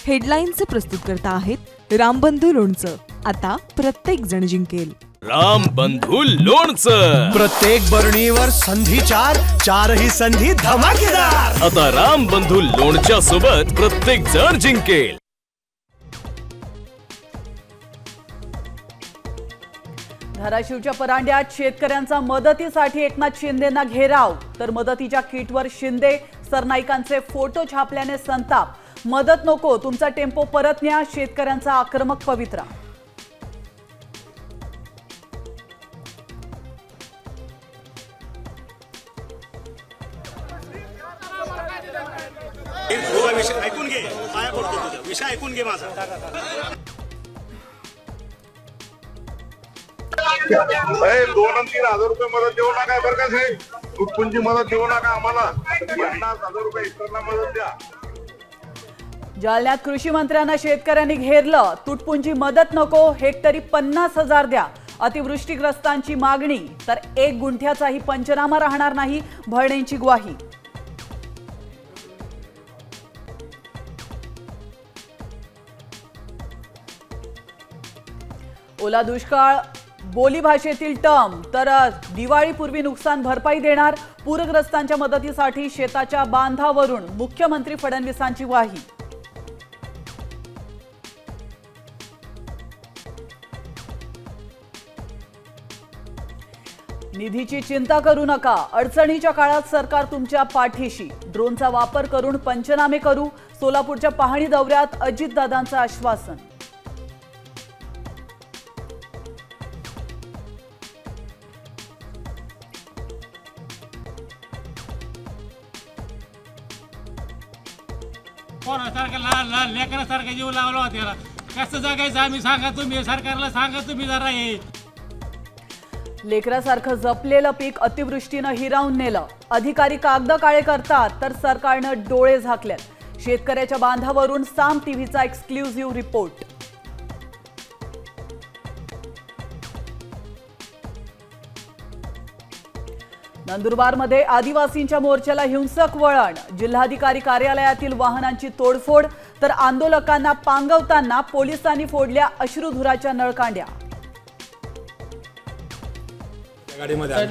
हेडलाईनचे प्रस्तुत करता आहेत रामबंधू लोणचं। आता प्रत्येक जण जिंकेल। रामबंधू लोणचं। प्रत्येक बरणीवर संधी चार, चारही संधी धमाकेदार। आता रामबंधू लोणच्या सोबत प्रत्येक जण जिंकेल। धाराशिवच्या परांड्यात शेतकऱ्यांचा मदतीसाठी एकनाथ शिंदेंना घेराव, तर मदतीच्या किटवर शिंदे सरनाईकांचे फोटो छापल्याने संताप। मदत नको, तुमचा टेम्पो परत न्या, शेतकऱ्यांचा आक्रमक पवित्रा। ऐकून घे, पाया पडतो तुझा विषय, ऐकून घे माझा। दोन आणि 3,000 रुपये मदत देऊ नका बरं का साहेब, तुटपुंजी मदत देऊ नका आम्हाला। 50,000 रुपये एक्स्ट्रा मदत द्या। जालन्यात कृषी मंत्र्यांना शेतकऱ्यांनी घेरलं, तुटपुंजी मदत नको, हेक्टरी 50,000 द्या। अतिवृष्टीग्रस्तांची मागणी, तर 1 गुंठ्याचाही पंचनामा राहणार नाही, भरणेंची ग्वाही। ओला दुष्काळ बोलीभाषेतील टर्म, तर दिवाळीपूर्वी नुकसान भरपाई देणार। पूरग्रस्तांच्या मदतीसाठी शेताच्या बांधावरून मुख्यमंत्री फडणवीसांची ग्वाही। निधीची चिंता करू नका, अडचणीच्या काळात सरकार तुमच्या पाठीशी। ड्रोनचा वापर करून पंचनामे करू, सोलापूरच्या पाहणी दौऱ्यात अजितदादांचं आश्वासन। लेकरासारखा जीव लावला होता, कसं जगायचं आम्ही सांगा तुम्ही, सरकारला सांगा तुम्ही जरा। हे लेकरासारखं जपलेलं पीक अतिवृष्टीनं हिरावून नेलं, अधिकारी कागद काळे करतात तर सरकारनं डोळे झाकलेत। शेतकऱ्याच्या बांधावरून साम टीव्हीचा एक्सक्लुझिव्ह रिपोर्ट। नंदुरबारमध्ये आदिवासींच्या मोर्चाला हिंसक वळण, जिल्हाधिकारी कार्यालयातील वाहनांची तोडफोड, तर आंदोलकांना पांगवताना पोलिसांनी फोडल्या अश्रुधुराच्या नळकांड्या। गाडीमध्ये